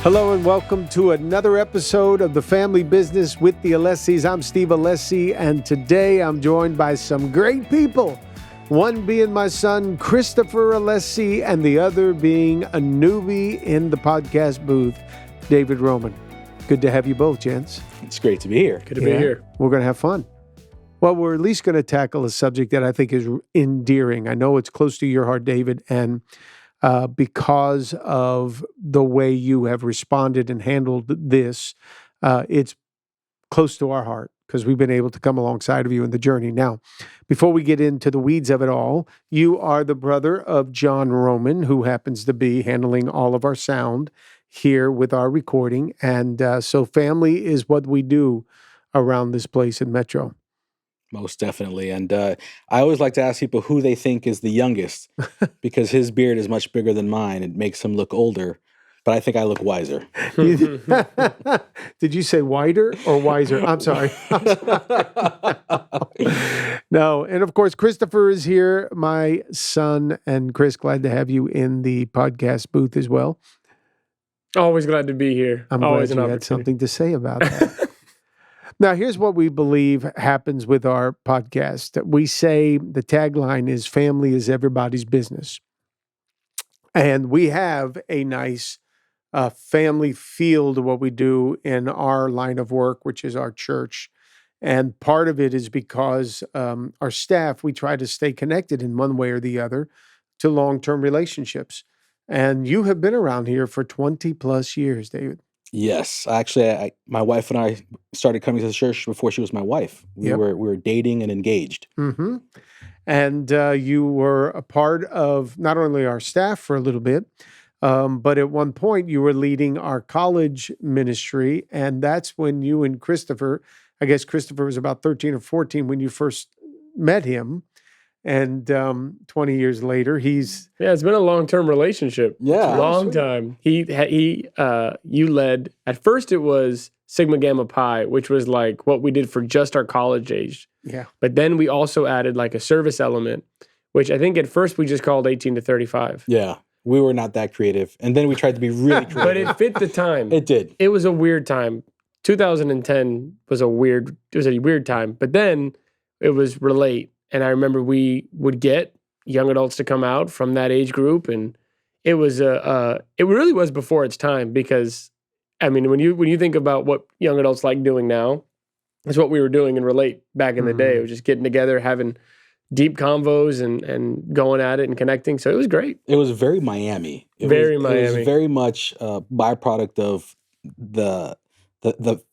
Hello and welcome to another episode of The Family Business with the Alessis. I'm Steve Alessi, and today I'm joined by some great people. One being my son, Christopher Alessi, and the other being a newbie in the podcast booth, David Roman. Good to have you both, gents. It's great to be here. Good to be here. We're going to have fun. Well, we're at least going to tackle a subject that I think is endearing. I know it's close to your heart, David, and because of the way you have responded and handled this, it's close to our heart because we've been able to come alongside of you in the journey. Now, before we get into the weeds of it all, you are the brother of John Roman, who happens to be handling all of our sound here with our recording. And so family is what we do around this place in Metro. Most definitely. And I always like to ask people who they think is the youngest because his beard is much bigger than mine. It makes him look older, but I think I look wiser. Did you say wider or wiser? I'm sorry. No. And of course, Christopher is here, my son. And Chris, glad to have you in the podcast booth as well. Always glad to be here. I'm Always glad you had something to say about that. Now, here's what we believe happens with our podcast. We say the tagline is family is everybody's business. And we have a nice family feel to what we do in our line of work, which is our church. And part of it is because our staff, we try to stay connected in one way or the other to long-term relationships. And you have been around here for 20 plus years, David. Yes. Actually, my wife and I started coming to the church before she was my wife. We were dating and engaged. Mm-hmm. And you were a part of not only our staff for a little bit, but at one point you were leading our college ministry. And that's when you and Christopher, I guess Christopher was about 13 or 14 when you first met him. And 20 years later, he's... Yeah, it's been a long-term relationship. Yeah. Long time. You led, at first it was Sigma Gamma Pi, which was like what we did for just our college age. Yeah. But then we also added like a service element, which I think at first we just called 18 to 35. Yeah. We were not that creative. And then we tried to be really creative. But it fit the time. It did. It was a weird time. 2010 was a weird time. But then it was Relate. And I remember we would get young adults to come out from that age group, and it was it really was before its time because, I mean, when you think about what young adults like doing now, it's what we were doing in Relate back in the day. It was just getting together, having deep convos, and going at it and connecting. So it was great. It was very Miami. It was very much a byproduct of the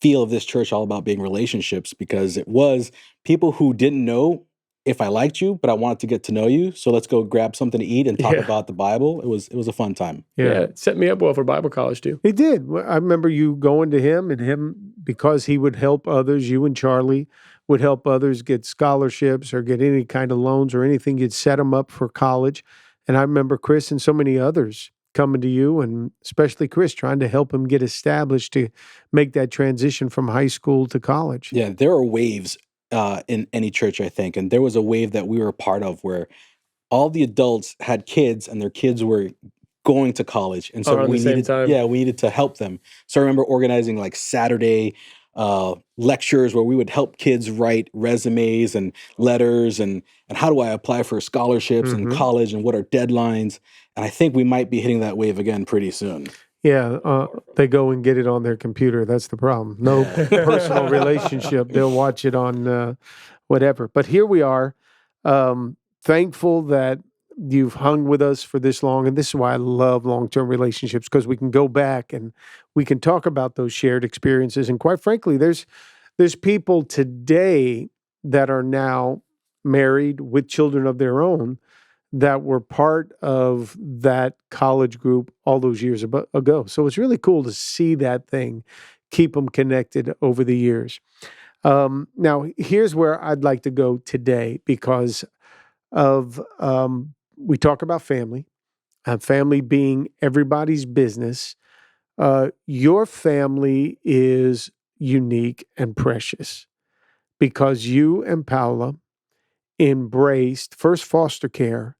feel of this church, all about being relationships, because it was people who didn't know if I liked you, but I wanted to get to know you. So let's go grab something to eat and talk about the Bible. It was a fun time. Yeah, it set me up well for Bible college too. He did. I remember you going to him, and him, because he would help others, you and Charlie would help others get scholarships or get any kind of loans or anything. You'd set them up for college. And I remember Chris and so many others coming to you, and especially Chris, trying to help him get established to make that transition from high school to college. Yeah, there are waves in any church, I think. And there was a wave that we were a part of where all the adults had kids and their kids were going to college. And so we needed to help them. So I remember organizing like Saturday lectures where we would help kids write resumes and letters and how do I apply for scholarships in college and what are deadlines. And I think we might be hitting that wave again pretty soon. Yeah, they go and get it on their computer. That's the problem. No personal relationship. They'll watch it on whatever. But here we are, thankful that you've hung with us for this long. And this is why I love long-term relationships, because we can go back and we can talk about those shared experiences. And quite frankly, there's people today that are now married with children of their own that were part of that college group all those years ago. So it's really cool to see that thing, keep them connected over the years. Now, here's where I'd like to go today because of, we talk about family, family being everybody's business. Your family is unique and precious because you and Paola embraced first foster care,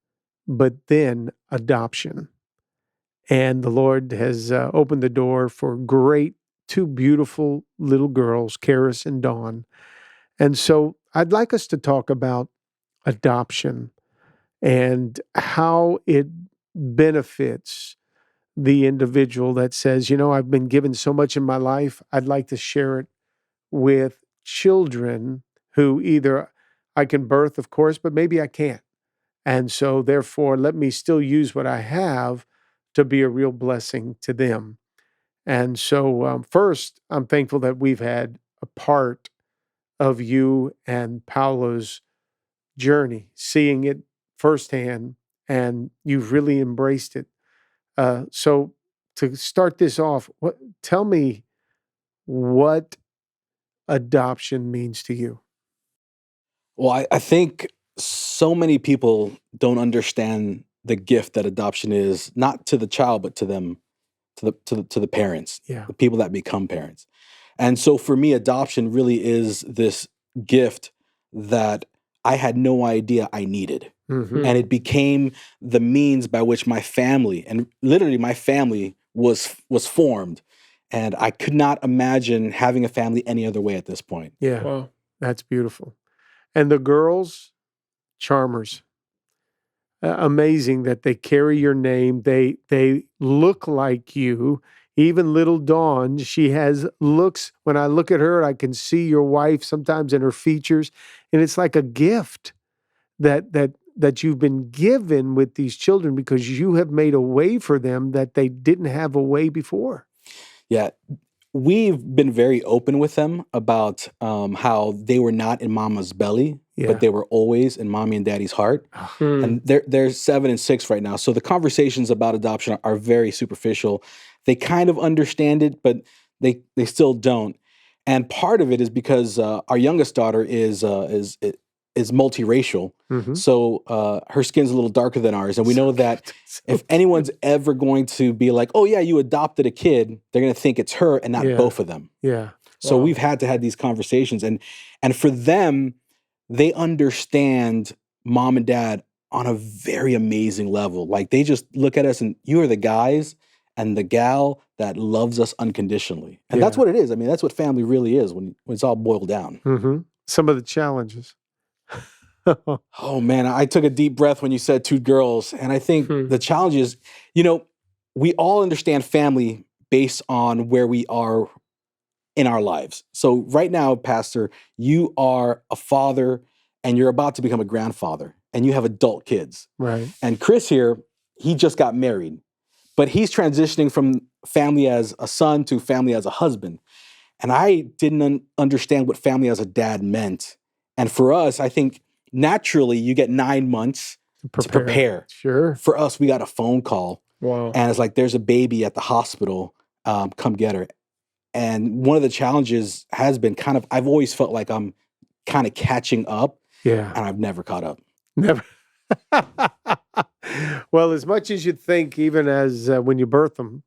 but then adoption. And the Lord has opened the door for two beautiful little girls, Karis and Dawn. And so I'd like us to talk about adoption and how it benefits the individual that says, I've been given so much in my life, I'd like to share it with children who either I can birth, of course, but maybe I can't. And so therefore, let me still use what I have to be a real blessing to them. And so first, I'm thankful that we've had a part of you and Paolo's journey, seeing it firsthand, and you've really embraced it. So to start this off, tell me what adoption means to you. Well, I think so many people don't understand the gift that adoption is, not to the child, but to them, to the parents, the people that become parents. And so for me, adoption really is this gift that I had no idea I needed. Mm-hmm. And it became the means by which my family, and literally my family, was formed. And I could not imagine having a family any other way at this point. Yeah. Wow. That's beautiful. And the girls, charmers. Amazing that they carry your name. They look like you. Even little Dawn, she has looks. When I look at her, I can see your wife sometimes in her features, and it's like a gift that you've been given with these children because you have made a way for them that they didn't have a way before. Yeah. We've been very open with them about how they were not in mama's belly, but they were always in mommy and daddy's heart. And they're 7 and 6 right now. So the conversations about adoption are very superficial. They kind of understand it, but they still don't. And part of it is because our youngest daughter is multiracial. Mm-hmm. So her skin's a little darker than ours. And we know that if anyone's ever going to be like, oh yeah, you adopted a kid, they're going to think it's her and not both of them. Yeah. So we've had to have these conversations. And for them, they understand mom and dad on a very amazing level. Like they just look at us and you are the guys and the gal that loves us unconditionally. And that's what it is. I mean, that's what family really is when it's all boiled down. Mm-hmm. Some of the challenges. Oh man, I took a deep breath when you said 2 girls. And I think the challenge is, we all understand family based on where we are in our lives. So right now, Pastor, you are a father and you're about to become a grandfather and you have adult kids. Right. And Chris here, he just got married, but he's transitioning from family as a son to family as a husband. And I didn't understand what family as a dad meant. And for us, I think naturally you get 9 months to prepare. Sure. For us, we got a phone call. Wow. And it's like, there's a baby at the hospital. Come get her. And one of the challenges has been I've always felt like I'm kind of catching up. Yeah. And I've never caught up. Never. Well, as much as you think, even as when you birth them,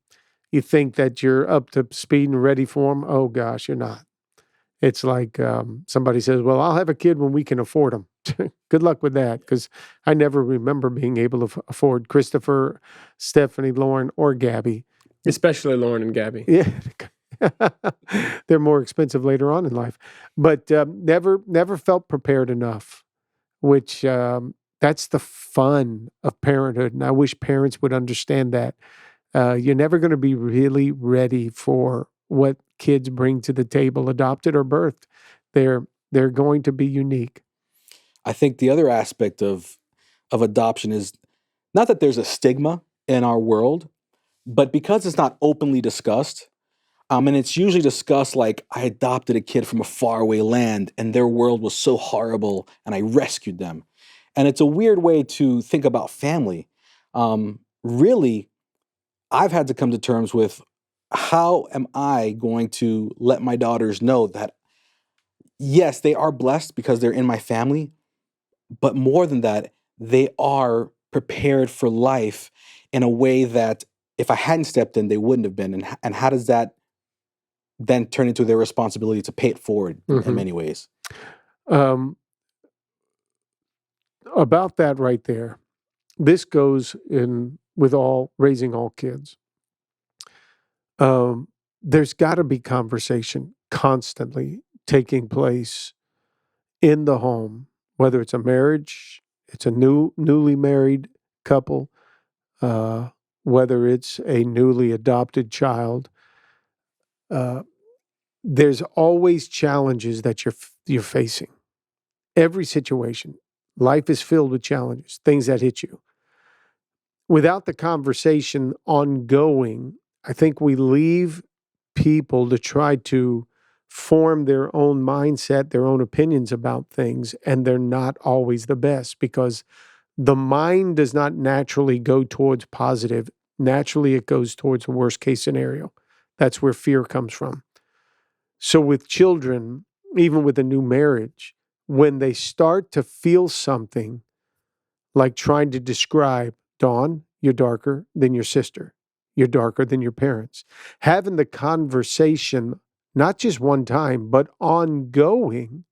you think that you're up to speed and ready for them. Oh gosh, you're not. It's like somebody says, well, I'll have a kid when we can afford them. Good luck with that, because I never remember being able to afford Christopher, Stephanie, Lauren, or Gabby. Especially Lauren and Gabby. Yeah. They're more expensive later on in life. But never felt prepared enough, which that's the fun of parenthood. And I wish parents would understand that. You're never going to be really ready for what kids bring to the table, adopted or birthed. They're going to be unique. I think the other aspect of adoption is not that there's a stigma in our world, but because it's not openly discussed, and it's usually discussed like, I adopted a kid from a faraway land and their world was so horrible and I rescued them. And it's a weird way to think about family. Really, I've had to come to terms with, how am I going to let my daughters know that, yes, they are blessed because they're in my family, but more than that, they are prepared for life in a way that if I hadn't stepped in, they wouldn't have been. And how does that then turn into their responsibility to pay it forward in many ways? About that right there, this goes in with raising all kids. There's got to be conversation constantly taking place in the home, whether it's a marriage, it's a newly married couple, whether it's a newly adopted child. There's always challenges that you're facing. Every situation, life is filled with challenges, things that hit you. Without the conversation ongoing, I think we leave people to try to form their own mindset, their own opinions about things, and they're not always the best because the mind does not naturally go towards positive. Naturally, it goes towards the worst case scenario. That's where fear comes from. So with children, even with a new marriage, when they start to feel something like trying to describe, Dawn, you're darker than your sister. You're darker than your parents. Having the conversation, not just one time, but ongoing,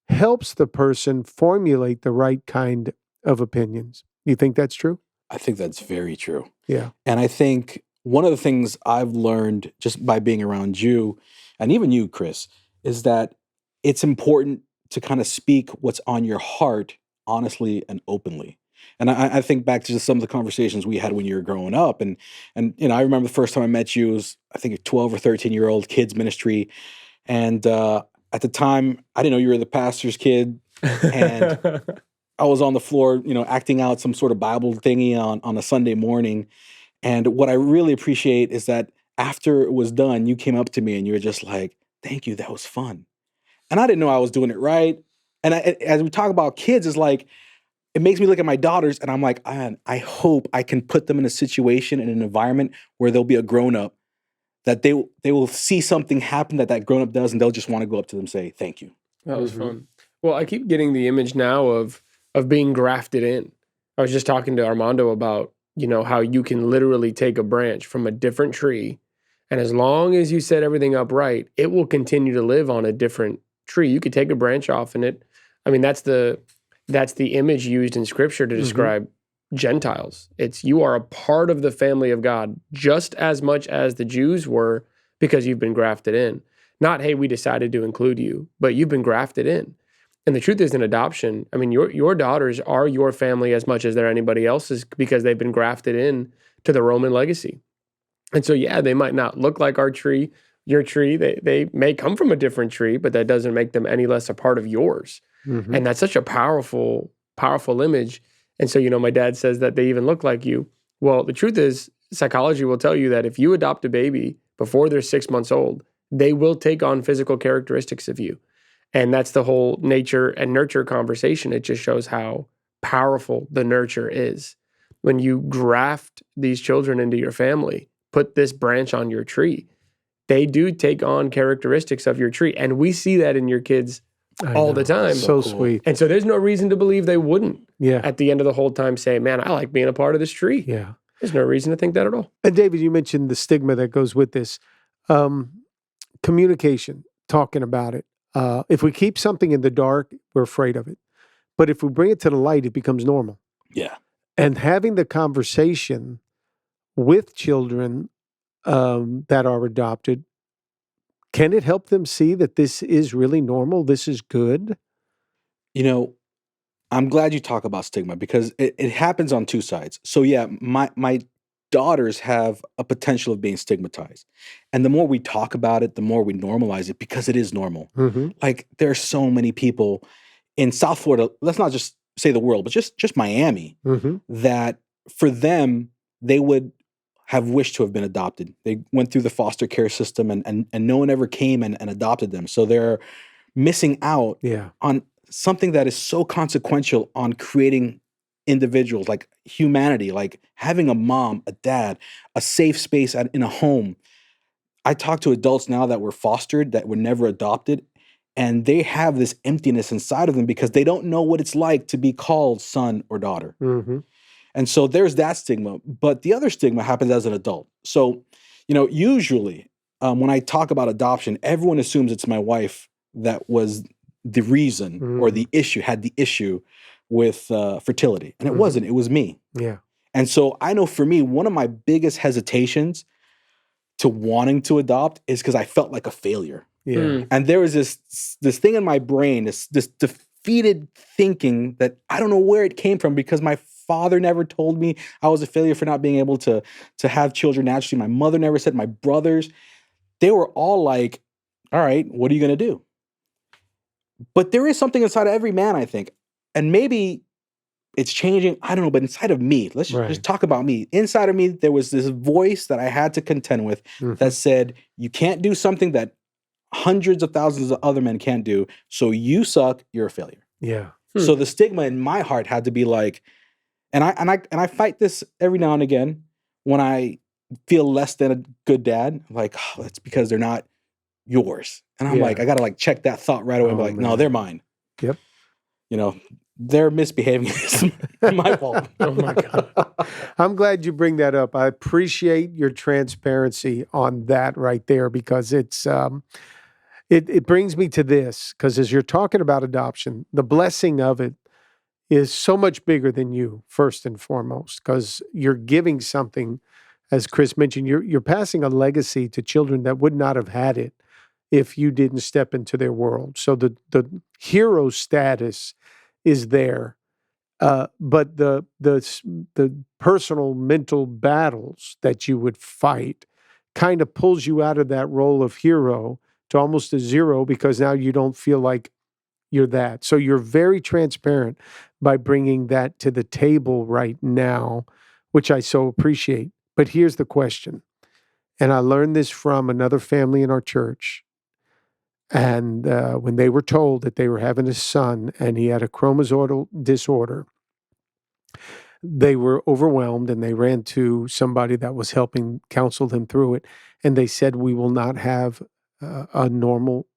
helps the person formulate the right kind of opinions. You think that's true? I think that's very true. Yeah. And I think one of the things I've learned just by being around you, and even you, Chris, is that it's important to kind of speak what's on your heart honestly and openly. And I think back to just some of the conversations we had when you were growing up. And I remember the first time I met you was, I think, a 12 or 13-year-old kids ministry. And at the time, I didn't know you were the pastor's kid. And I was on the floor, acting out some sort of Bible thingy on a Sunday morning. And what I really appreciate is that after it was done, you came up to me and you were just like, "Thank you, that was fun." And I didn't know I was doing it right. And as we talk about kids, it's like, it makes me look at my daughters and I'm like, I hope I can put them in a situation, in an environment where they'll be a grown-up, that they will see something happen that grown-up does, and they'll just want to go up to them and say, "Thank you." That was fun. Well, I keep getting the image now of being grafted in. I was just talking to Armando about, how you can literally take a branch from a different tree, and as long as you set everything up right, it will continue to live on a different tree. You could take a branch off and that's the image used in scripture to describe Gentiles. It's, you are a part of the family of God just as much as the Jews were, because you've been grafted in. Not, hey, we decided to include you, but you've been grafted in. And the truth is, in adoption, your daughters are your family as much as they're anybody else's, because they've been grafted in to the Roman legacy. And so, yeah, they might not look like our tree, your tree. They may come from a different tree, but that doesn't make them any less a part of yours. And that's such a powerful, powerful image. And so, my dad says that they even look like you. Well, the truth is, psychology will tell you that if you adopt a baby before they're 6 months old, they will take on physical characteristics of you. And that's the whole nature and nurture conversation. It just shows how powerful the nurture is. When you graft these children into your family, put this branch on your tree, they do take on characteristics of your tree. And we see that in your kids all the time. So cool. Sweet. And so there's no reason to believe they wouldn't at the end of the whole time say, "Man, I like being a part of this tree." Yeah. There's no reason to think that at all. And David, you mentioned the stigma that goes with this. Communication, talking about it. If we keep something in the dark, we're afraid of it. But if we bring it to the light, it becomes normal. Yeah. And having the conversation with children that are adopted, can it help them see that this is really normal? This is good? I'm glad you talk about stigma, because it happens on two sides. So yeah, my daughters have a potential of being stigmatized. And the more we talk about it, the more we normalize it, because it is normal. Like, there are so many people in South Florida, let's not just say the world, but just Miami, that for them, they would have wished to have been adopted. They went through the foster care system and no one ever came and adopted them. So they're missing out on something that is so consequential on creating individuals, like humanity, like having a mom, a dad, a safe space in a home. I talk to adults now that were fostered, that were never adopted, and they have this emptiness inside of them because they don't know what it's like to be called son or daughter. And so there's that stigma. But the other stigma happens as an adult. So, usually when I talk about adoption, everyone assumes it's my wife that was the reason or the issue, had the issue with fertility. And it wasn't. It was me. Yeah. And so I know for me, one of my biggest hesitations to wanting to adopt is because I felt like a failure. Yeah. And there was this thing in my brain, this defeated thinking that I don't know where it came from, because my father never told me I was a failure for not being able to have children naturally. My mother never said. My brothers, they were all like, all right, what are you going to do? But there is something inside of every man, I think. And maybe it's changing. I don't know. But inside of me, let's just talk about me. Inside of me, there was this voice that I had to contend with that said, you can't do something that hundreds of thousands of other men can't do. So you suck. You're a failure. Yeah. So the stigma in my heart had to be like, and I fight this every now and again when I feel less than a good dad. I'm like, oh, that's because they're not yours. And I'm like, I gotta like check that thought right away. And be like, no, they're mine. Yep. You know, they're misbehaving. It's my fault. Oh my God. I'm glad you bring that up. I appreciate your transparency on that right there, because it's it brings me to this, because as you're talking about adoption, the blessing of it is so much bigger than you, first and foremost, because you're giving something, as Chris mentioned, you're passing a legacy to children that would not have had it if you didn't step into their world. So the hero status is there, but the personal mental battles that you would fight kind of pulls you out of that role of hero to almost a zero, because now you don't feel like you're that. So you're very transparent by bringing that to the table right now, which I so appreciate. But here's the question, and I learned this from another family in our church. And when they were told that they were having a son and he had a chromosomal disorder, they were overwhelmed, and they ran to somebody that was helping counsel them through it. And they said, we will not have a normal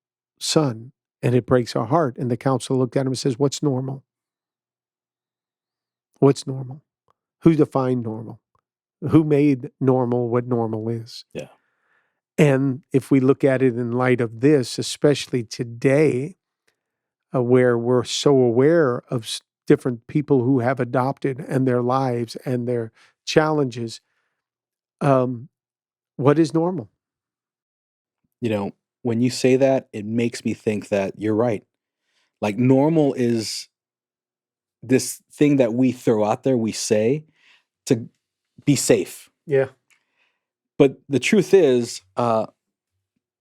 son, and it breaks our heart. And the counselor looked at him and says, what's normal? What's normal? Who defined normal? Who made normal what normal is? Yeah. And if we look at it in light of this, especially today, where we're so aware of different people who have adopted and their lives and their challenges, what is normal? You know, when you say that, it makes me think that you're right. Like, normal is this thing that we throw out there, we say to be safe. Yeah. But the truth is,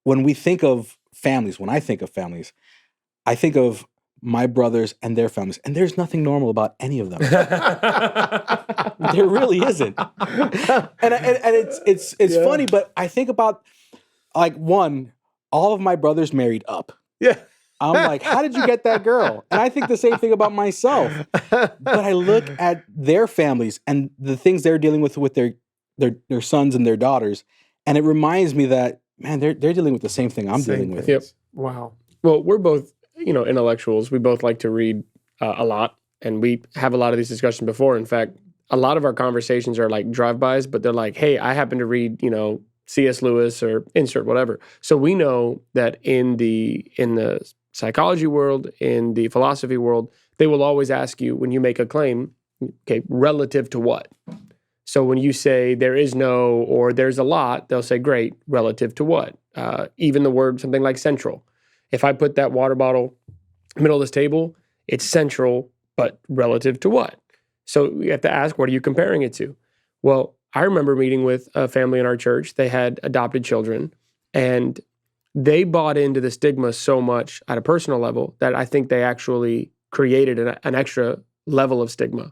when we think of families, when I think of families, I think of my brothers and their families, and there's nothing normal about any of them. There really isn't. And it's funny, but I think about, like, one, all of my brothers married up. Yeah. I'm like, how did you get that girl? And I think the same thing about myself. But I look at their families and the things they're dealing with their sons and their daughters, and it reminds me that, man, they're dealing with the same thing I'm dealing with. Yep. Wow. Well, we're both, intellectuals. We both like to read a lot, and we have a lot of these discussions before. In fact, a lot of our conversations are like drive-bys, but they're like, hey, I happen to read, C.S. Lewis or insert whatever. So we know that in the psychology world, in the philosophy world, they will always ask you when you make a claim, okay, relative to what? So when you say there is no or there's a lot, they'll say, great, relative to what? Even the word something like central. If I put that water bottle in the middle of this table, it's central, but relative to what? So you have to ask, what are you comparing it to? Well, I remember meeting with a family in our church. They had adopted children, and they bought into the stigma so much at a personal level that I think they actually created an extra level of stigma,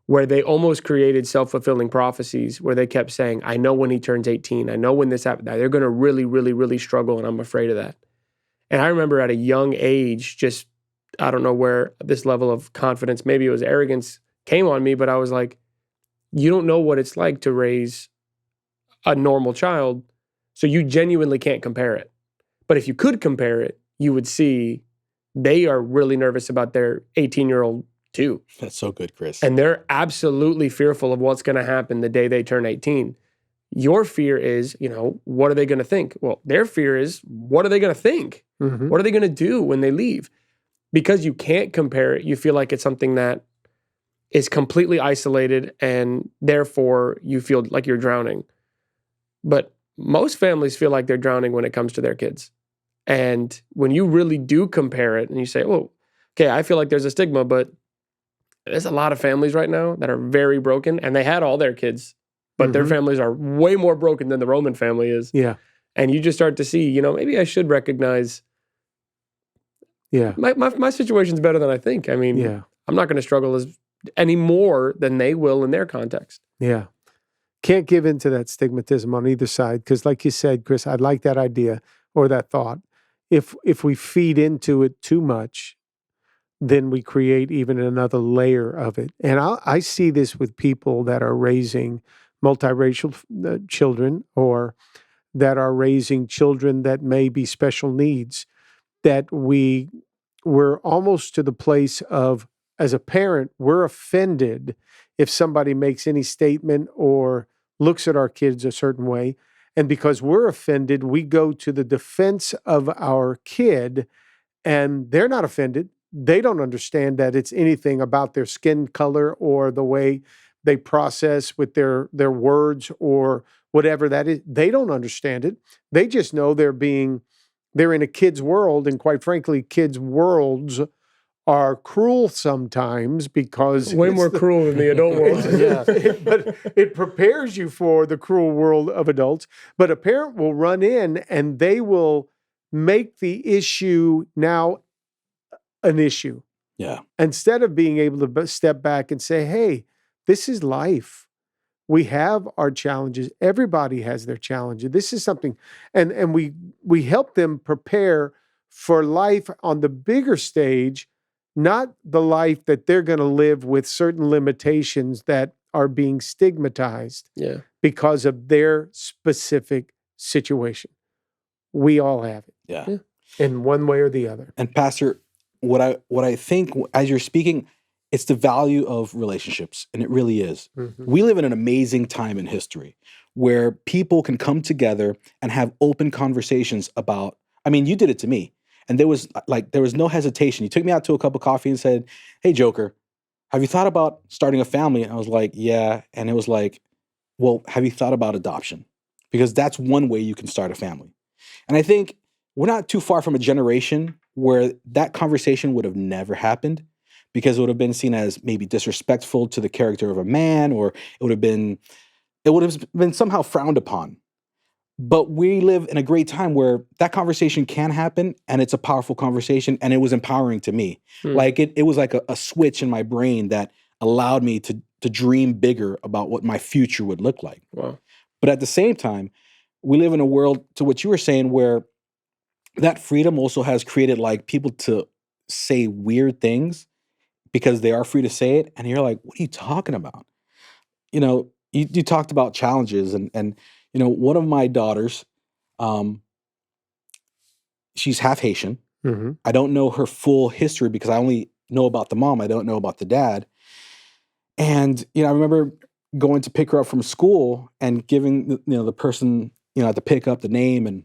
where they almost created self-fulfilling prophecies where they kept saying, I know when he turns 18, I know when this happens, they're going to really, really, really struggle, and I'm afraid of that. And I remember at a young age, just, I don't know where this level of confidence, maybe it was arrogance, came on me, but I was like, you don't know what it's like to raise a normal child, so you genuinely can't compare it. But if you could compare it, you would see they are really nervous about their 18-year-old too. That's so good, Chris. And they're absolutely fearful of what's going to happen the day they turn 18. Your fear is, what are they going to think? Well, their fear is, what are they going to think? Mm-hmm. What are they going to do when they leave? Because you can't compare it, you feel like it's something that is completely isolated, and therefore you feel like you're drowning. But most families feel like they're drowning when it comes to their kids. And when you really do compare it and you say, oh, okay, I feel like there's a stigma, but there's a lot of families right now that are very broken, and they had all their kids, but their families are way more broken than the Roman family is. Yeah. And you just start to see, maybe I should recognize my situation's better than I think. I mean, I'm not going to struggle any more than they will in their context. Yeah. Can't give into that stigmatism on either side, because like you said, Chris, I like that idea or that thought. If we feed into it too much, then we create even another layer of it. And I see this with people that are raising multiracial children, or that are raising children that may be special needs, that we're almost to the place of, as a parent, we're offended if somebody makes any statement or looks at our kids a certain way. And because we're offended, we go to the defense of our kid, and they're not offended. They don't understand that it's anything about their skin color or the way they process with their words or whatever that is. They don't understand it. They just know they're in a kid's world, and quite frankly, kids' worlds are cruel sometimes, because way more cruel than the adult world. But it prepares you for the cruel world of adults. But a parent will run in and they will make the issue now an issue. Yeah. Instead of being able to step back and say, hey, this is life. We have our challenges. Everybody has their challenges. This is something, and we help them prepare for life on the bigger stage, not the life that they're going to live with certain limitations that are being stigmatized because of their specific situation. We all have it. Yeah. In one way or the other. And Pastor, what I think as you're speaking, it's the value of relationships, and it really is. We live in an amazing time in history where people can come together and have open conversations about, I mean, you did it to me. And there was no hesitation. You took me out to a cup of coffee and said, hey, Joker, have you thought about starting a family? And I was like, yeah. And it was like, well, have you thought about adoption? Because that's one way you can start a family. And I think we're not too far from a generation where that conversation would have never happened, because it would have been seen as maybe disrespectful to the character of a man, or it would have been somehow frowned upon. But we live in a great time where that conversation can happen, and it's a powerful conversation, and it was empowering to me. Like it was like a switch in my brain that allowed me to dream bigger about what my future would look like. Wow. But at the same time, we live in a world, to what you were saying, where that freedom also has created like people to say weird things because they are free to say it. And you're like, what are you talking about? You talked about challenges, and one of my daughters, she's half Haitian. I don't know her full history because I only know about the mom. I don't know about the dad. And, I remember going to pick her up from school and giving, the person, at the pick up the name, and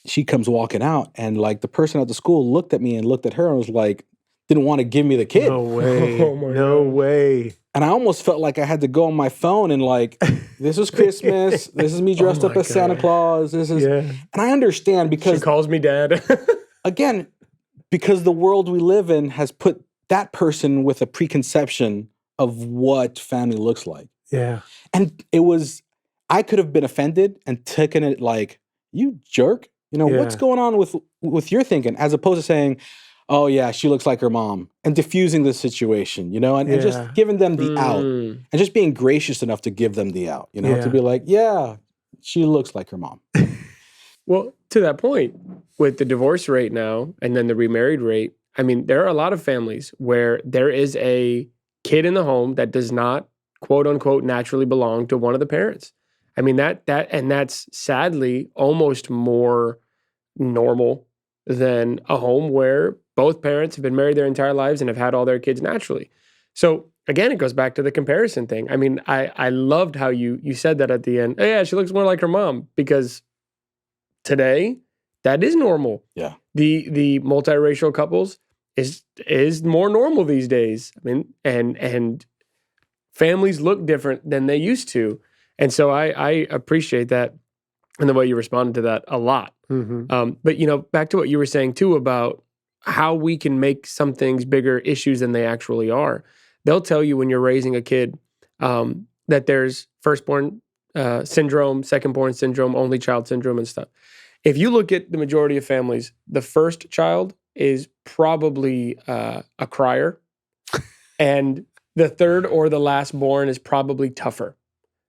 she comes walking out, and like the person at the school looked at me and looked at her and was like, didn't want to give me the kid. No way. No way. And I almost felt like I had to go on my phone and like, this is Christmas. This is me dressed up as Santa Claus. This is, and I understand because she calls me dad. Again, because the world we live in has put that person with a preconception of what family looks like. Yeah. And I could have been offended and taken it like, you jerk. What's going on with your thinking? As opposed to saying, oh yeah, she looks like her mom, and diffusing the situation, and just giving them the out, and just being gracious enough to give them the out, to be like, yeah, she looks like her mom. Well, to that point, with the divorce rate now and then the remarried rate, I mean, there are a lot of families where there is a kid in the home that does not, quote unquote, naturally belong to one of the parents. I mean, that's sadly almost more normal than a home where both parents have been married their entire lives and have had all their kids naturally. So again, it goes back to the comparison thing. I mean, I loved how you said that at the end. Oh, yeah, she looks more like her mom, because today that is normal. Yeah. The multiracial couples, is more normal these days. I mean, and families look different than they used to. And so I appreciate that and the way you responded to that a lot. But, you know, back to what you were saying too about how we can make some things bigger issues than they actually are. They'll tell you when you're raising a kid that there's firstborn syndrome, secondborn syndrome, only child syndrome and stuff. If you look at the majority of families, the first child is probably a crier, and the third or the last born is probably tougher.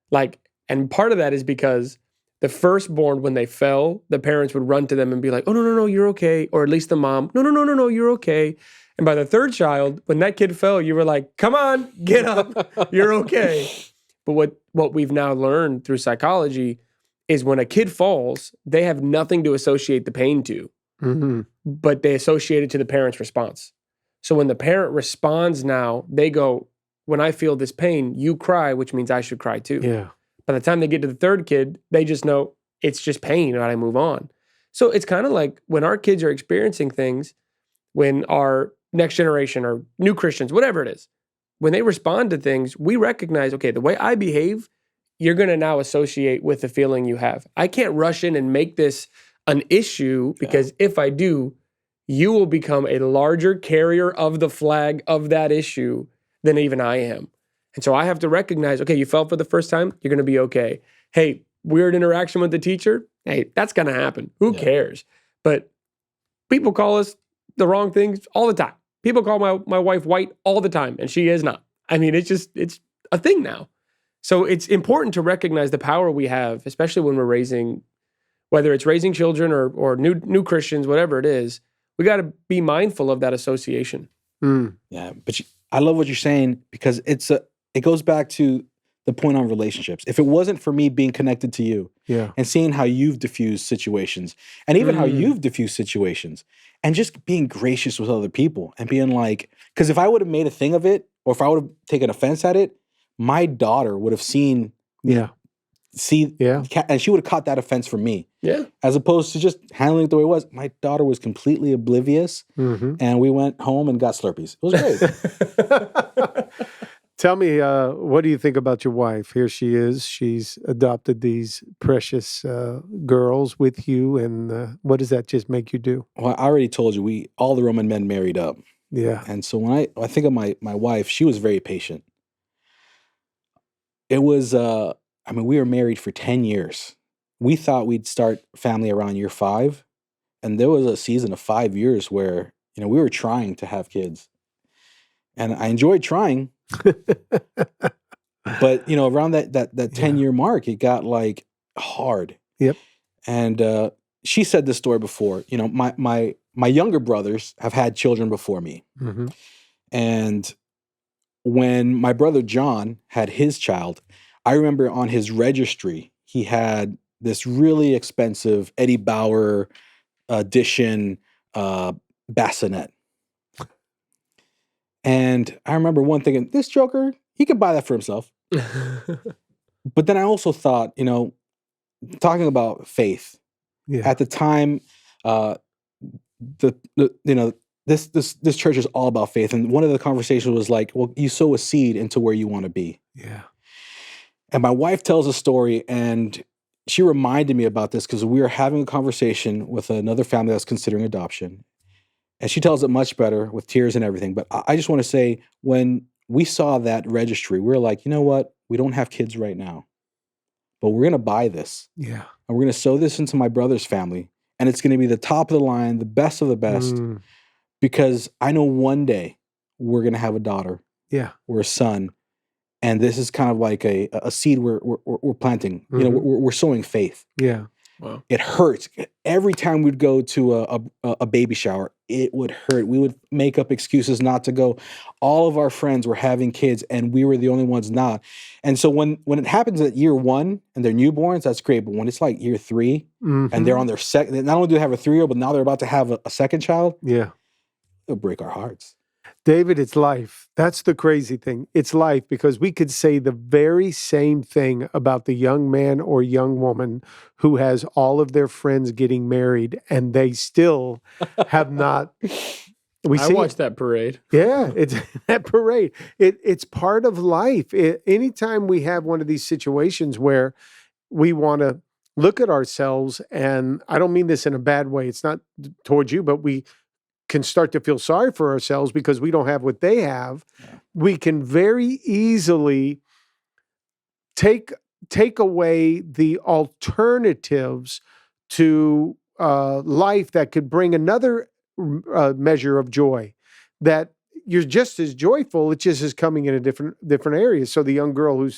Like, and part of that is because the firstborn, when they fell, the parents would run to them and be like, "Oh, no, you're okay." Or at least the mom, "No, you're okay." And by the third child, when that kid fell, you were like, "Come on, get up, you're okay." But what we've now learned through psychology is when a kid falls, they have nothing to associate the pain to, but they associate it to the parent's response. So when the parent responds now, they go, "When I feel this pain, you cry, which means I should cry too." Yeah. By the time they get to the third kid, they just know it's just pain and I move on. So it's kind of like when our kids are experiencing things, when our next generation or new Christians, whatever it is, when they respond to things, we recognize, okay, the way I behave, you're going to now associate with the feeling you have. I can't rush in and make this an issue because if I do, you will become a larger carrier of the flag of that issue than even I am. And so I have to recognize, okay, you fell for the first time, you're going to be okay. Hey, weird interaction with the teacher, hey, that's going to happen. Who cares? But people call us the wrong things all the time. People call my wife white all the time, and she is not. I mean, it's a thing now. So it's important to recognize the power we have, especially when we're raising, whether it's raising children or new Christians, whatever it is, we got to be mindful of that association. Yeah, but I love what you're saying because it goes back to the point on relationships. If it wasn't for me being connected to you and seeing how you've diffused situations and even how you've diffused situations and just being gracious with other people and being like, because if I would have made a thing of it or if I would have taken offense at it, my daughter would have seen and she would have caught that offense from me. Yeah. As opposed to just handling it the way it was. My daughter was completely oblivious and we went home and got Slurpees. It was great. Tell me, what do you think about your wife? Here she is. She's adopted these precious girls with you. And what does that just make you do? Well, I already told you, all the Roman men married up. Yeah. And so when I think of my wife, she was very patient. It was, we were married for 10 years. We thought we'd start family around year 5. And there was a season of 5 years where, we were trying to have kids. And I enjoyed trying. But, around that 10-year mark, it got like hard. Yep. And she said this story before. My younger brothers have had children before me. And when my brother John had his child, I remember on his registry, he had this really expensive Eddie Bauer edition bassinet. And I remember one thinking, this joker, he could buy that for himself. But then I also thought, talking about faith, at the time, this church is all about faith. And one of the conversations was like, well, you sow a seed into where you want to be. Yeah. And my wife tells a story, and she reminded me about this because we were having a conversation with another family that's considering adoption. And she tells it much better with tears and everything. But I just want to say, when we saw that registry, we were like, you know what? We don't have kids right now, but we're going to buy this. Yeah. And we're going to sow this into my brother's family. And it's going to be the top of the line, the best of the best, because I know one day we're going to have a daughter or a son. And this is kind of like a seed we're planting. We're sowing faith. Yeah. Wow. It hurts. Every time we'd go to a baby shower, it would hurt. We would make up excuses not to go. All of our friends were having kids, and we were the only ones not. And so when it happens at year 1 and they're newborns, that's great. But when it's like year 3 and they're on their second, not only do they have a 3-year-old, but now they're about to have a second child. Yeah, it'll break our hearts. David, it's life. That's the crazy thing. It's life, because we could say the very same thing about the young man or young woman who has all of their friends getting married and they still have not I watched that parade. Yeah, it's that parade. It's part of life. Anytime we have one of these situations where we want to look at ourselves, and I don't mean this in a bad way. It's not towards you, but we can start to feel sorry for ourselves because we don't have what they have. Yeah. We can very easily take away the alternatives to life that could bring another measure of joy, that you're just as joyful. It just is coming in a different areas. So the young girl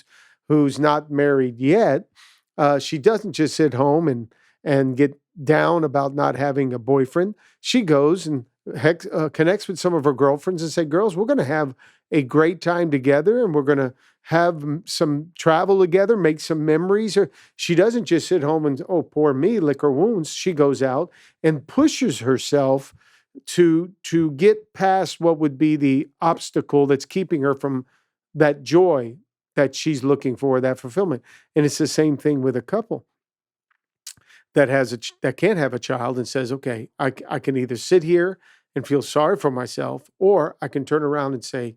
who's not married yet, she doesn't just sit home and get down about not having a boyfriend. She goes and connects with some of her girlfriends and say, girls, we're going to have a great time together, and we're going to have some travel together, make some memories. Or she doesn't just sit home and, oh, poor me, lick her wounds. She goes out and pushes herself to get past what would be the obstacle that's keeping her from that joy that she's looking for, that fulfillment. And it's the same thing with a couple that that can't have a child and says, okay, I can either sit here and feel sorry for myself, or I can turn around and say,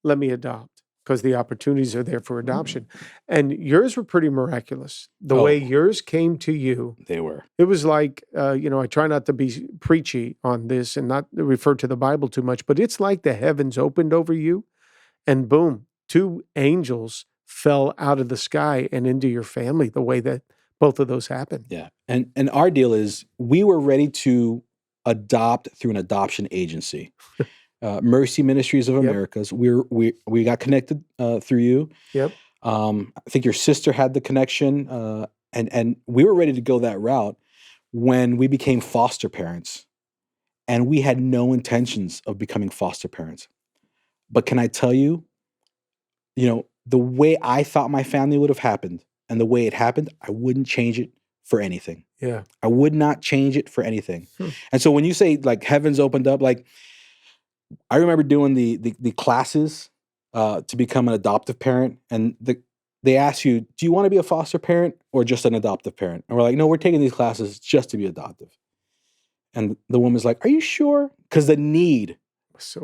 let me adopt, because the opportunities are there for adoption. And yours were pretty miraculous. The way yours came to you. They were. It was like, I try not to be preachy on this and not refer to the Bible too much, but it's like the heavens opened over you and boom, 2 angels fell out of the sky and into your family, the way that both of those happened. Yeah. And our deal is we were ready to adopt through an adoption agency. Mercy Ministries of Americas. We got connected through you. Yep. I think your sister had the connection, and we were ready to go that route when we became foster parents, and we had no intentions of becoming foster parents. But can I tell you, the way I thought my family would have happened and the way it happened, I wouldn't change it for anything. Yeah. I would not change it for anything. And so when you say like heavens opened up, like I remember doing the classes to become an adoptive parent, and they ask you, do you want to be a foster parent or just an adoptive parent? And we're like, no, we're taking these classes just to be adoptive. And the woman's like, are you sure? Because the need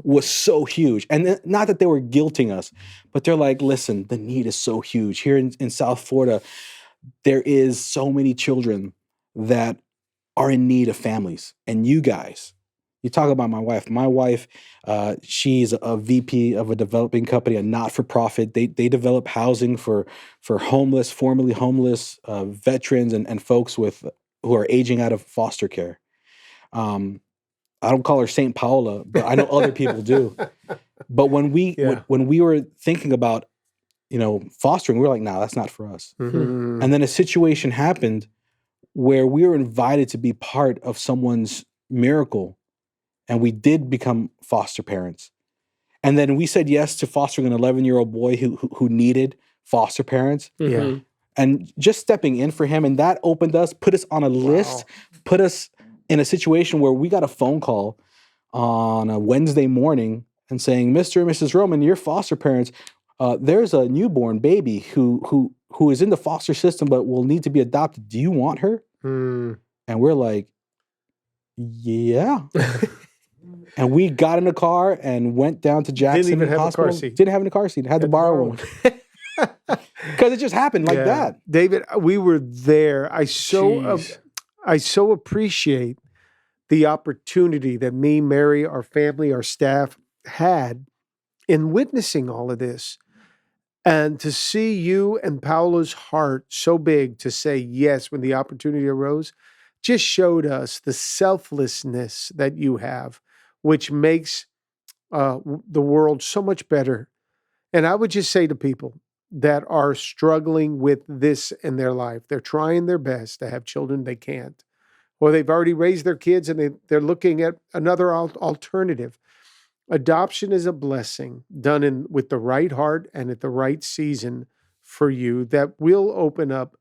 was so huge. And not that they were guilting us, but they're like, listen, the need is so huge. Here in South Florida, there is so many children that are in need of families. And you guys, you talk about my wife. My wife, she's a VP of a developing company, a not-for-profit. They develop housing for homeless, formerly homeless veterans and folks who are aging out of foster care. I don't call her Saint Paola, but I know other people do. But when we were thinking about fostering, we were like, nah, that's not for us. Mm-hmm. And then a situation happened where we were invited to be part of someone's miracle. And we did become foster parents. And then we said yes to fostering an 11-year-old boy who needed foster parents. Yeah. And just stepping in for him. And that opened us, put us on a list, put us in a situation where we got a phone call on a Wednesday morning and saying, Mr. and Mrs. Roman, you're foster parents. There's a newborn baby who is in the foster system but will need to be adopted. Do you want her? Mm. And we're like, yeah. And we got in a car and went down to Jackson Didn't even have Hospital. a car seat. Didn't have a car seat. Had to borrow one. Because it just happened like that. David, we were there. I so appreciate the opportunity that me, Mary, our family, our staff had in witnessing all of this. And to see you and Paola's heart so big to say yes when the opportunity arose just showed us the selflessness that you have, which makes the world so much better. And I would just say to people that are struggling with this in their life, they're trying their best to have children, they can't. Or they've already raised their kids and they're looking at another alternative. Adoption is a blessing done with the right heart and at the right season for you that will open up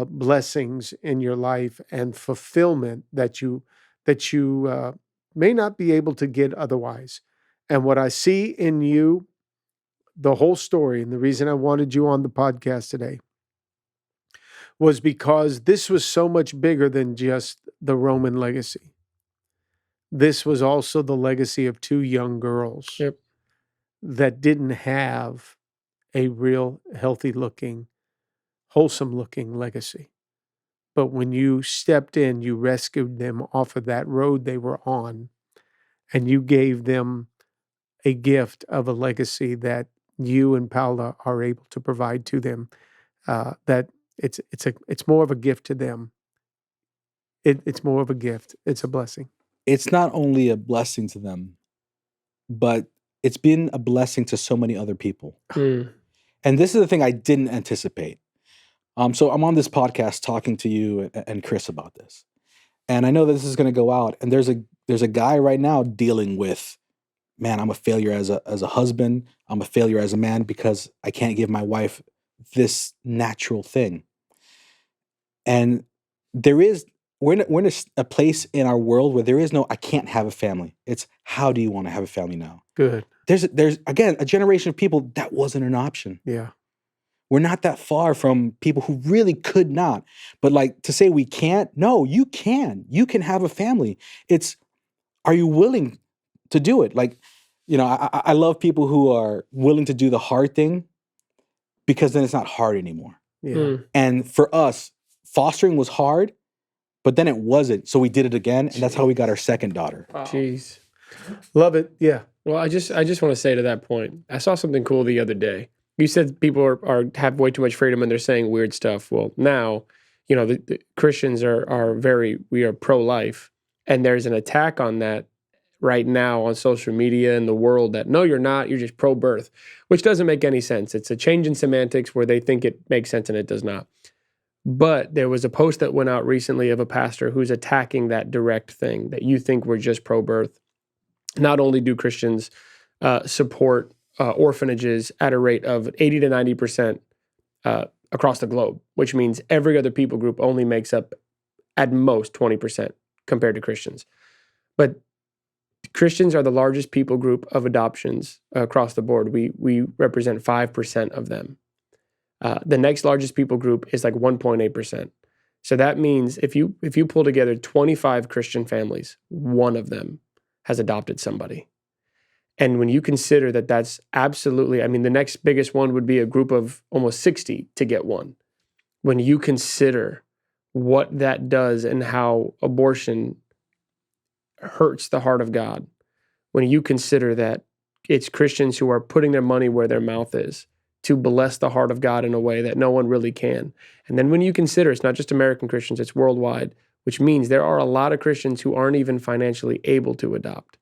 blessings in your life and fulfillment that you may not be able to get otherwise. And what I see in you, the whole story, and the reason I wanted you on the podcast today was because this was so much bigger than just the Roman legacy. this was also the legacy of 2 young girls that didn't have a real healthy-looking, wholesome-looking legacy. But when you stepped in, you rescued them off of that road they were on, and you gave them a gift of a legacy that you and Paola are able to provide to them. That it's more of a gift to them. It's more of a gift. It's a blessing. It's not only a blessing to them, but it's been a blessing to so many other people. And this is the thing I didn't anticipate. So I'm on this podcast talking to you and Chris about this. And I know that this is going to go out. And there's a guy right now dealing with, man, I'm a failure as a husband. I'm a failure as a man because I can't give my wife this natural thing. And we're in a place in our world where there is no, I can't have a family. It's how do you want to have a family now? Good. There's again, a generation of people that wasn't an option. Yeah. We're not that far from people who really could not. But like to say we can't, no, you can. You can have a family. It's, are you willing to do it? Like, you know, I love people who are willing to do the hard thing because then it's not hard anymore. Yeah. And for us, fostering was hard, but then it wasn't. So we did it again. And that's how we got our second daughter. Wow. Jeez. Love it. Yeah. Well, I just want to say to that point, I saw something cool the other day. You said people have way too much freedom and they're saying weird stuff. Well, now, you know, the Christians we are pro-life, and there's an attack on that right now on social media and the world that, no, you're not, you're just pro-birth, which doesn't make any sense. It's a change in semantics where they think it makes sense and it does not. But there was a post that went out recently of a pastor who's attacking that direct thing, that you think we're just pro-birth. Not only do Christians support orphanages at a rate of 80 to 90% across the globe, which means every other people group only makes up at most 20% compared to Christians. But Christians are the largest people group of adoptions across the board. We represent 5% of them. The next largest people group is like 1.8%. So that means if you pull together 25 Christian families, one of them has adopted somebody. And when you consider that that's absolutely, I mean, the next biggest one would be a group of almost 60 to get one. When you consider what that does and how abortion hurts the heart of God, when you consider that it's Christians who are putting their money where their mouth is to bless the heart of God in a way that no one really can. And then when you consider it's not just American Christians, it's worldwide, which means there are a lot of Christians who aren't even financially able to adopt.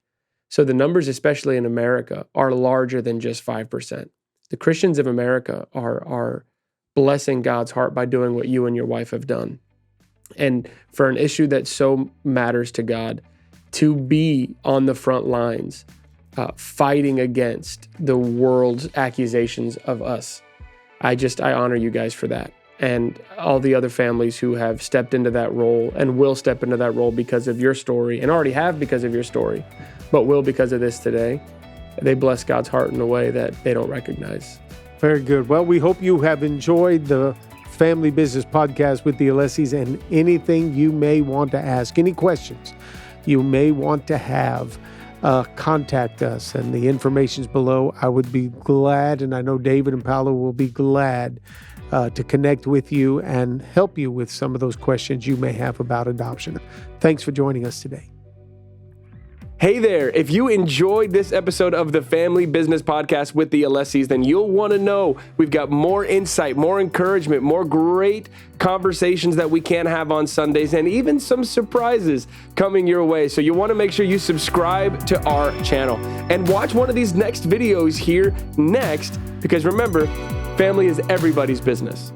So the numbers, especially in America, are larger than just 5%. The Christians of America are blessing God's heart by doing what you and your wife have done. And for an issue that so matters to God, to be on the front lines, fighting against the world's accusations of us, I honor you guys for that. And all the other families who have stepped into that role and will step into that role because of your story, and already have because of your story, but will because of this today, they bless God's heart in a way that they don't recognize. Very good. Well, we hope you have enjoyed the Family Business Podcast with the Alessis, and anything you may want to ask, any questions you may want to have, contact us, and the information's below. I would be glad, and I know David and Paola will be glad to connect with you and help you with some of those questions you may have about adoption. Thanks for joining us today. Hey there, if you enjoyed this episode of the Family Business Podcast with the Alessis, then you'll want to know we've got more insight, more encouragement, more great conversations that we can have on Sundays, and even some surprises coming your way. So you want to make sure you subscribe to our channel and watch one of these next videos here next, because remember, family is everybody's business.